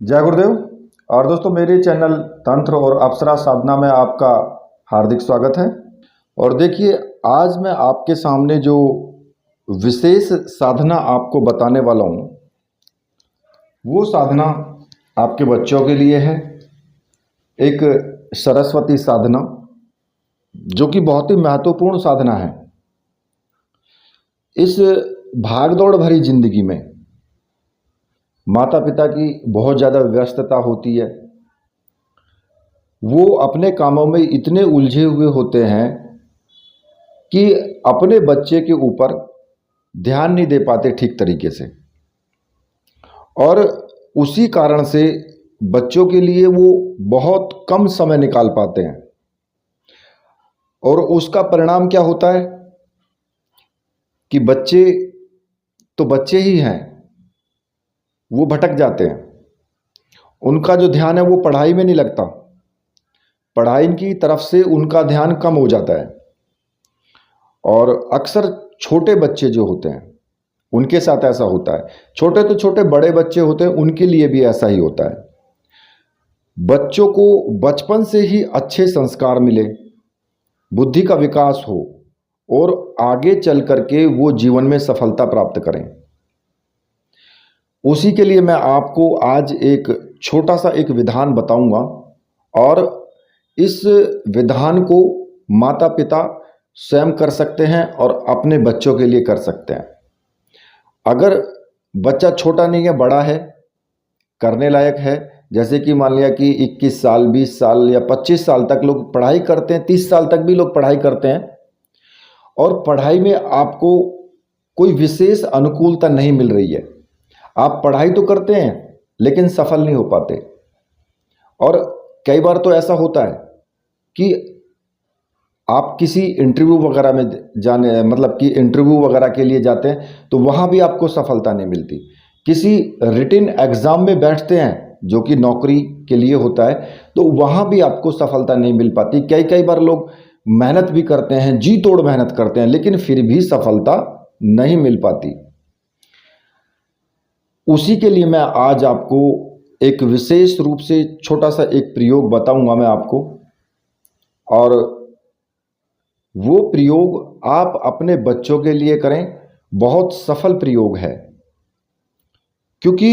जय गुरुदेव। और दोस्तों, मेरे चैनल तंत्र और अप्सरा साधना में आपका हार्दिक स्वागत है। और देखिए, आज मैं आपके सामने जो विशेष साधना आपको बताने वाला हूँ, वो साधना आपके बच्चों के लिए है। एक सरस्वती साधना, जो कि बहुत ही महत्वपूर्ण साधना है। इस भागदौड़ भरी जिंदगी में माता पिता की बहुत ज़्यादा व्यस्तता होती है। वो अपने कामों में इतने उलझे हुए होते हैं कि अपने बच्चे के ऊपर ध्यान नहीं दे पाते ठीक तरीके से, और उसी कारण से बच्चों के लिए वो बहुत कम समय निकाल पाते हैं। और उसका परिणाम क्या होता है कि बच्चे तो बच्चे ही हैं, वो भटक जाते हैं। उनका जो ध्यान है वो पढ़ाई में नहीं लगता, पढ़ाई की तरफ से उनका ध्यान कम हो जाता है। और अक्सर छोटे बच्चे जो होते हैं उनके साथ ऐसा होता है। छोटे तो छोटे, बड़े बच्चे होते हैं, उनके लिए भी ऐसा ही होता है। बच्चों को बचपन से ही अच्छे संस्कार मिले, बुद्धि का विकास हो और आगे चल करके वो जीवन में सफलता प्राप्त करें। उसी के लिए मैं आपको आज एक छोटा सा एक विधान बताऊंगा, और इस विधान को माता पिता स्वयं कर सकते हैं और अपने बच्चों के लिए कर सकते हैं। अगर बच्चा छोटा नहीं है, बड़ा है, करने लायक है, जैसे कि मान लिया कि 21 साल, 20 साल या 25 साल तक लोग पढ़ाई करते हैं, 30 साल तक भी लोग पढ़ाई करते हैं, और पढ़ाई में आपको कोई विशेष अनुकूलता नहीं मिल रही है। आप पढ़ाई तो करते हैं लेकिन सफल नहीं हो पाते। और कई बार तो ऐसा होता है कि आप किसी इंटरव्यू वगैरह में जाने, मतलब कि इंटरव्यू वगैरह के लिए जाते हैं तो वहाँ भी आपको सफलता नहीं मिलती। किसी रिटन एग्ज़ाम में बैठते हैं जो कि नौकरी के लिए होता है, तो वहाँ भी आपको सफलता नहीं मिल पाती। कई कई बार लोग मेहनत भी करते हैं, जी तोड़ मेहनत करते हैं, लेकिन फिर भी सफलता नहीं मिल पाती। उसी के लिए मैं आज आपको एक विशेष रूप से छोटा सा एक प्रयोग बताऊंगा मैं आपको, और वो प्रयोग आप अपने बच्चों के लिए करें। बहुत सफल प्रयोग है, क्योंकि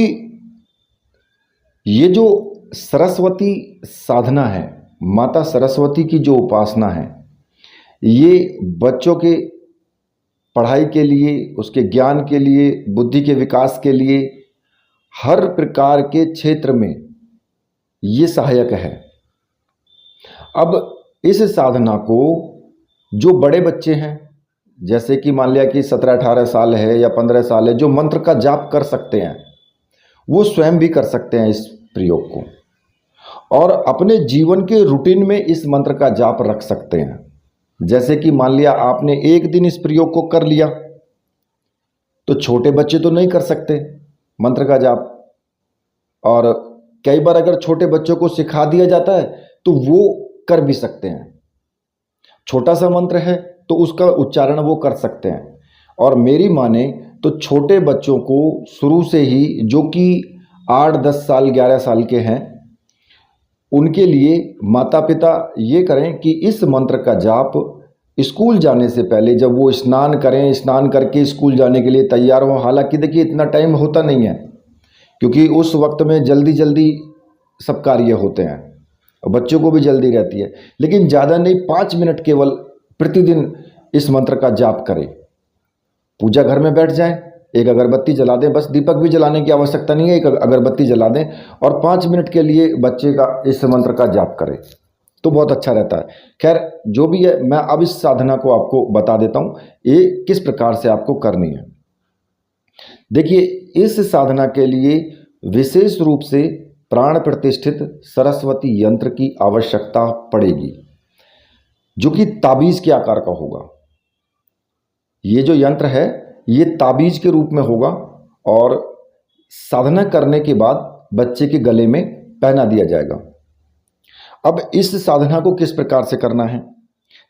ये जो सरस्वती साधना है, माता सरस्वती की जो उपासना है, ये बच्चों के पढ़ाई के लिए, उसके ज्ञान के लिए, बुद्धि के विकास के लिए, हर प्रकार के क्षेत्र में ये सहायक है। अब इस साधना को जो बड़े बच्चे हैं, जैसे कि मान लिया कि 17-18 साल है या 15 साल है, जो मंत्र का जाप कर सकते हैं, वो स्वयं भी कर सकते हैं इस प्रयोग को, और अपने जीवन के रूटीन में इस मंत्र का जाप रख सकते हैं। जैसे कि मान लिया आपने एक दिन इस प्रयोग को कर लिया, तो छोटे बच्चे तो नहीं कर सकते मंत्र का जाप, और कई बार अगर छोटे बच्चों को सिखा दिया जाता है तो वो कर भी सकते हैं। छोटा सा मंत्र है तो उसका उच्चारण वो कर सकते हैं। और मेरी माने तो छोटे बच्चों को शुरू से ही, जो कि 8-10 साल 11 साल के हैं, उनके लिए माता पिता ये करें कि इस मंत्र का जाप स्कूल जाने से पहले, जब वो स्नान करें, स्नान करके स्कूल जाने के लिए तैयार हों। हालांकि देखिए, इतना टाइम होता नहीं है, क्योंकि उस वक्त में जल्दी जल्दी सब कार्य होते हैं और बच्चों को भी जल्दी रहती है। लेकिन ज़्यादा नहीं, 5 मिनट केवल प्रतिदिन इस मंत्र का जाप करें। पूजा घर में बैठ जाएं, एक अगरबत्ती जला दें, बस दीपक भी जलाने की आवश्यकता नहीं है, एक अगरबत्ती जला दें और 5 मिनट के लिए बच्चे का इस मंत्र का जाप करें, तो बहुत अच्छा रहता है। खैर, जो भी है, मैं अब इस साधना को आपको बता देता हूँ ये किस प्रकार से आपको करनी है। देखिए, इस साधना के लिए विशेष रूप से प्राण प्रतिष्ठित सरस्वती यंत्र की आवश्यकता पड़ेगी, जो कि ताबीज के आकार का होगा। ये जो यंत्र है ये ताबीज के रूप में होगा, और साधना करने के बाद बच्चे के गले में पहना दिया जाएगा। अब इस साधना को किस प्रकार से करना है,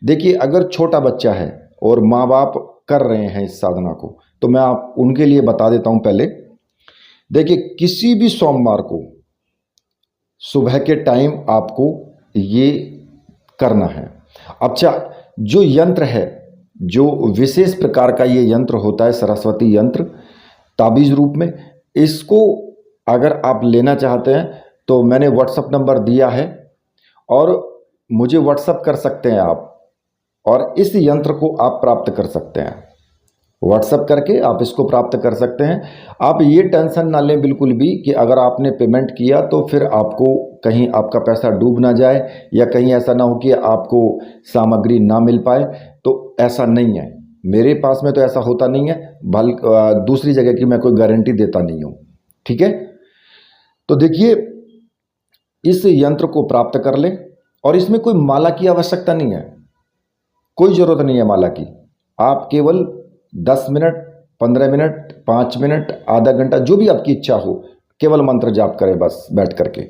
देखिए, अगर छोटा बच्चा है और माँ बाप कर रहे हैं इस साधना को, तो मैं आप उनके लिए बता देता हूँ। पहले देखिए, किसी भी सोमवार को सुबह के टाइम आपको ये करना है। अच्छा, जो यंत्र है, जो विशेष प्रकार का ये यंत्र होता है सरस्वती यंत्र ताबीज़ रूप में, इसको अगर आप लेना चाहते हैं तो मैंने व्हाट्सअप नंबर दिया है और मुझे व्हाट्सअप कर सकते हैं आप, और इस यंत्र को आप प्राप्त कर सकते हैं। व्हाट्सअप करके आप इसको प्राप्त कर सकते हैं। आप ये टेंशन ना लें बिल्कुल भी कि अगर आपने पेमेंट किया तो फिर आपको कहीं आपका पैसा डूब ना जाए या कहीं ऐसा ना हो कि आपको सामग्री ना मिल पाए, तो ऐसा नहीं है। मेरे पास में तो ऐसा होता नहीं है, बल्कि दूसरी जगह की मैं कोई गारंटी देता नहीं हूँ। ठीक है, तो देखिए, इस यंत्र को प्राप्त कर लें और इसमें कोई माला की आवश्यकता नहीं है, कोई ज़रूरत नहीं है माला की। आप केवल 10 मिनट, 15 मिनट, 5 मिनट, आधा घंटा, जो भी आपकी इच्छा हो, केवल मंत्र जाप करें बस बैठ करके।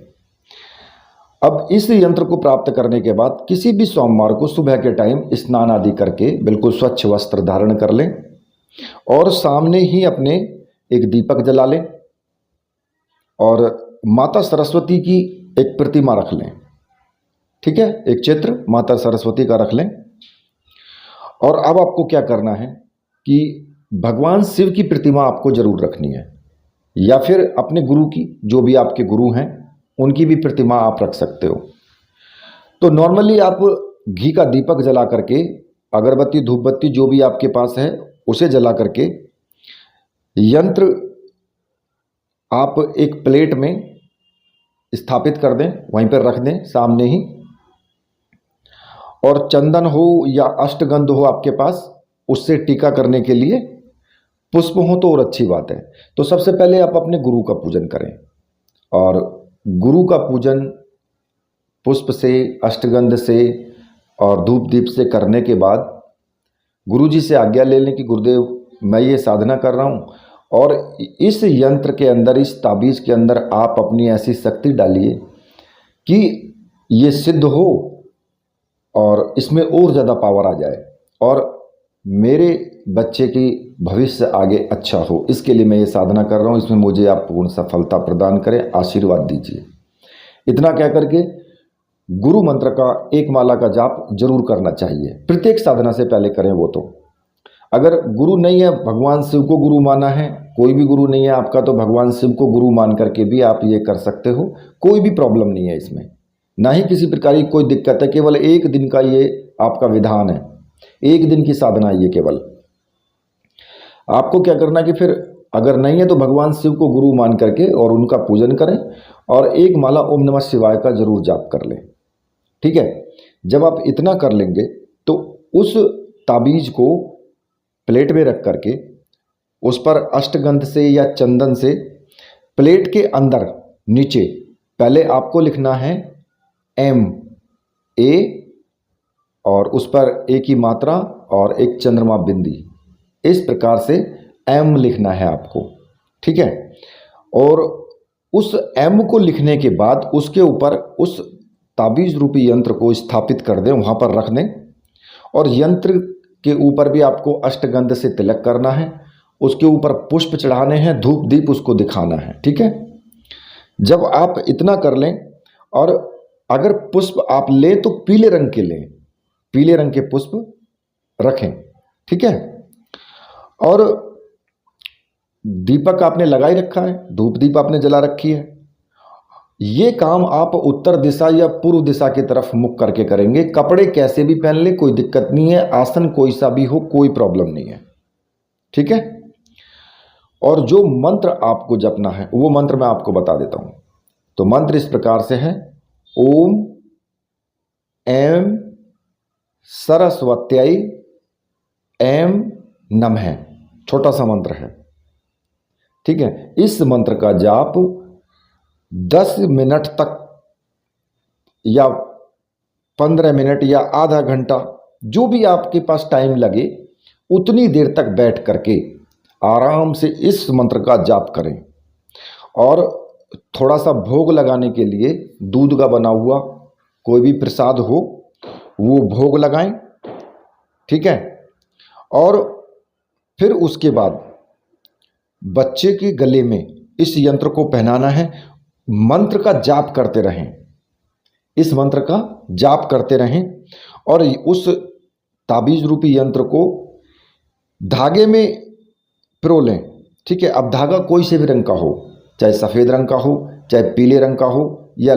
अब इस यंत्र को प्राप्त करने के बाद किसी भी सोमवार को सुबह के टाइम स्नान आदि करके बिल्कुल स्वच्छ वस्त्र धारण कर लें और सामने ही अपने एक दीपक जला लें और माता सरस्वती की एक प्रतिमा रख लें। ठीक है, एक चित्र माता सरस्वती का रख लें। और अब आपको क्या करना है कि भगवान शिव की प्रतिमा आपको जरूर रखनी है, या फिर अपने गुरु की, जो भी आपके गुरु हैं उनकी भी प्रतिमा आप रख सकते हो। तो नॉर्मली आप घी का दीपक जला करके, अगरबत्ती धूपबत्ती जो भी आपके पास है उसे जला करके यंत्र आप एक प्लेट में स्थापित कर दें, वहीं पर रख दें सामने ही। और चंदन हो या अष्टगंध हो आपके पास, उससे टीका करने के लिए पुष्प हो तो और अच्छी बात है। तो सबसे पहले आप अपने गुरु का पूजन करें और गुरु का पूजन पुष्प से, अष्टगंध से और धूप दीप से करने के बाद गुरु जी से आज्ञा ले लें कि गुरुदेव मैं ये साधना कर रहा हूँ और इस यंत्र के अंदर, इस ताबीज़ के अंदर आप अपनी ऐसी शक्ति डालिए कि ये सिद्ध हो और इसमें और ज़्यादा पावर आ जाए और मेरे बच्चे की भविष्य आगे अच्छा हो। इसके लिए मैं ये साधना कर रहा हूँ, इसमें मुझे आप पूर्ण सफलता प्रदान करें, आशीर्वाद दीजिए। इतना कह करके गुरु मंत्र का एक माला का जाप जरूर करना चाहिए, प्रत्येक साधना से पहले करें। वो तो अगर गुरु नहीं है, भगवान शिव को गुरु माना है, कोई भी गुरु नहीं है आपका, तो भगवान शिव को गुरु मान करके भी आप ये कर सकते हो, कोई भी प्रॉब्लम नहीं है इसमें, ना ही किसी प्रकार की कोई दिक्कत है। केवल एक दिन का ये आपका विधान है, एक दिन की साधना है ये केवल। आपको क्या करना कि फिर अगर नहीं है तो भगवान शिव को गुरु मान करके और उनका पूजन करें और एक माला ओम नमः शिवाय का जरूर जाप कर लें। ठीक है, जब आप इतना कर लेंगे तो उस ताबीज को प्लेट में रख करके उस पर अष्टगंध से या चंदन से प्लेट के अंदर नीचे पहले आपको लिखना है एम ए और उस पर ए की मात्रा और एक चंद्रमा बिंदी, इस प्रकार से एम लिखना है आपको। ठीक है, और उस एम को लिखने के बाद उसके ऊपर उस ताबीज रूपी यंत्र को स्थापित कर दें, वहाँ पर रख दें और यंत्र के ऊपर भी आपको अष्टगंध से तिलक करना है, उसके ऊपर पुष्प चढ़ाने हैं, धूप दीप उसको दिखाना है। ठीक है, जब आप इतना कर लें और अगर पुष्प आप लें तो पीले रंग के लें, पीले रंग के पुष्प रखें। ठीक है, और दीपक आपने लगा ही रखा है, धूप दीप आपने जला रखी है। ये काम आप उत्तर दिशा या पूर्व दिशा की तरफ मुख करके करेंगे। कपड़े कैसे भी पहन ले, कोई दिक्कत नहीं है, आसन कोई सा भी हो, कोई प्रॉब्लम नहीं है। ठीक है, और जो मंत्र आपको जपना है वो मंत्र मैं आपको बता देता हूं। तो मंत्र इस प्रकार से है, ओम ऐं सरस्वत्यै ऐं नमः, छोटा सा मंत्र है। ठीक है, इस मंत्र का जाप 10 मिनट तक या 15 मिनट या आधा घंटा, जो भी आपके पास टाइम लगे उतनी देर तक बैठ करके आराम से इस मंत्र का जाप करें। और थोड़ा सा भोग लगाने के लिए दूध का बना हुआ कोई भी प्रसाद हो वो भोग लगाएं। ठीक है, और फिर उसके बाद बच्चे के गले में इस यंत्र को पहनाना है मंत्र का जाप करते रहें, इस मंत्र का जाप करते रहें और उस ताबीज रूपी यंत्र को धागे में पिरो लें। ठीक है, अब धागा कोई से भी रंग का हो, चाहे सफ़ेद रंग का हो, चाहे पीले रंग का हो या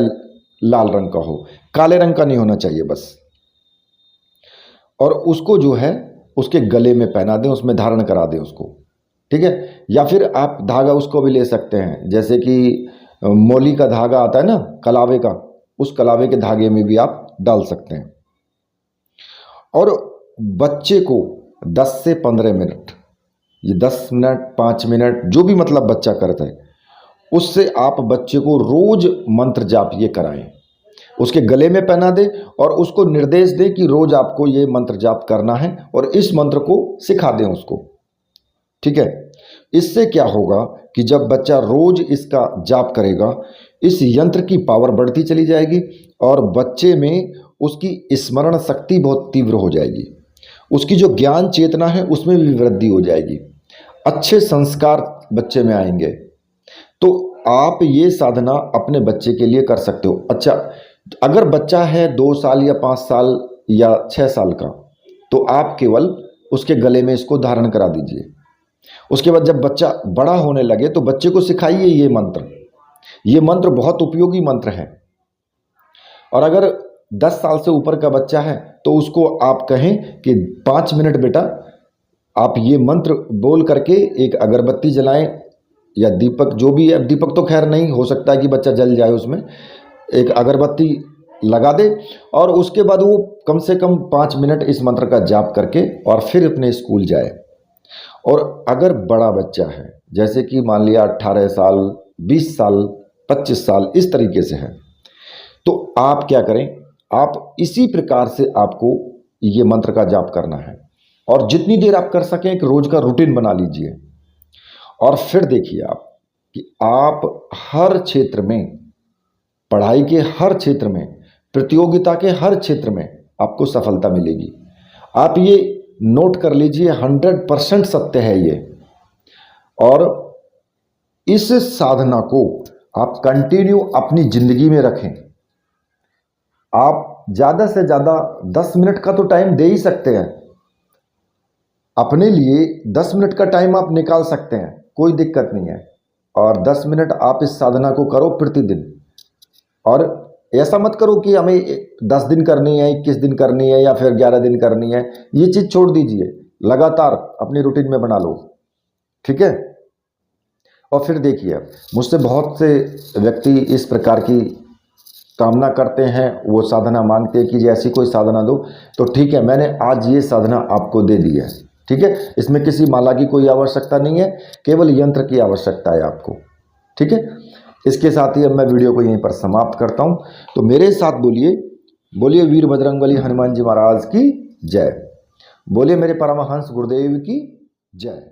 लाल रंग का हो, काले रंग का नहीं होना चाहिए बस। और उसको जो है उसके गले में पहना दें, उसमें धारण करा दें उसको। ठीक है, या फिर आप धागा उसको भी ले सकते हैं, जैसे कि मौली का धागा आता है ना, कलावे का, उस कलावे के धागे में भी आप डाल सकते हैं। और बच्चे को 10 से 15 मिनट, ये 10 मिनट 5 मिनट जो भी मतलब बच्चा करता है, उससे आप बच्चे को रोज मंत्र जाप ये कराएं, उसके गले में पहना दें और उसको निर्देश दें कि रोज आपको ये मंत्र जाप करना है और इस मंत्र को सिखा दें उसको। ठीक है, इससे क्या होगा कि जब बच्चा रोज इसका जाप करेगा, इस यंत्र की पावर बढ़ती चली जाएगी और बच्चे में उसकी स्मरण शक्ति बहुत तीव्र हो जाएगी, उसकी जो ज्ञान चेतना है उसमें भी वृद्धि हो जाएगी, अच्छे संस्कार बच्चे में आएंगे। तो आप ये साधना अपने बच्चे के लिए कर सकते हो। अच्छा, अगर बच्चा है 2 साल या 5 साल या 6 साल का, तो आप केवल उसके गले में इसको धारण करा दीजिए। उसके बाद जब बच्चा बड़ा होने लगे तो बच्चे को सिखाइए ये मंत्र। ये मंत्र बहुत उपयोगी मंत्र है। और अगर 10 साल से ऊपर का बच्चा है तो उसको आप कहें कि 5 मिनट बेटा आप ये मंत्र बोल करके एक अगरबत्ती जलाएं या दीपक, जो भी है, दीपक तो खैर नहीं हो सकता है कि बच्चा जल जाए, उसमें एक अगरबत्ती लगा दे और उसके बाद वो कम से कम 5 मिनट इस मंत्र का जाप करके और फिर अपने स्कूल जाए। और अगर बड़ा बच्चा है, जैसे कि मान लिया 18 साल 20 साल 25 साल इस तरीके से है, तो आप क्या करें, आप इसी प्रकार से आपको ये मंत्र का जाप करना है और जितनी देर आप कर सकें एक रोज का रूटीन बना लीजिए। और फिर देखिए आप कि आप हर क्षेत्र में, पढ़ाई के हर क्षेत्र में, प्रतियोगिता के हर क्षेत्र में आपको सफलता मिलेगी। आप ये नोट कर लीजिए, 100% सत्य है ये। और इस साधना को आप कंटिन्यू अपनी जिंदगी में रखें। आप ज़्यादा से ज़्यादा 10 मिनट का तो टाइम दे ही सकते हैं अपने लिए, 10 मिनट का टाइम आप निकाल सकते हैं, कोई दिक्कत नहीं है। और 10 मिनट आप इस साधना को करो प्रतिदिन। और ऐसा मत करो कि हमें 10 दिन करनी है, 21 दिन करनी है या फिर 11 दिन करनी है, ये चीज़ छोड़ दीजिए, लगातार अपनी रूटीन में बना लो। ठीक है, और फिर देखिए मुझसे बहुत से व्यक्ति इस प्रकार की कामना करते हैं, वो साधना मांगते हैं कि जैसी कोई साधना दो, तो ठीक है, मैंने आज ये साधना आपको दे दी है। ठीक है, इसमें किसी माला की कोई आवश्यकता नहीं है, केवल यंत्र की आवश्यकता है आपको। ठीक है, इसके साथ ही अब मैं वीडियो को यहीं पर समाप्त करता हूं। तो मेरे साथ बोलिए, बोलिए वीर बजरंगबली हनुमान जी महाराज की जय, बोलिए मेरे परमहंस गुरुदेव की जय।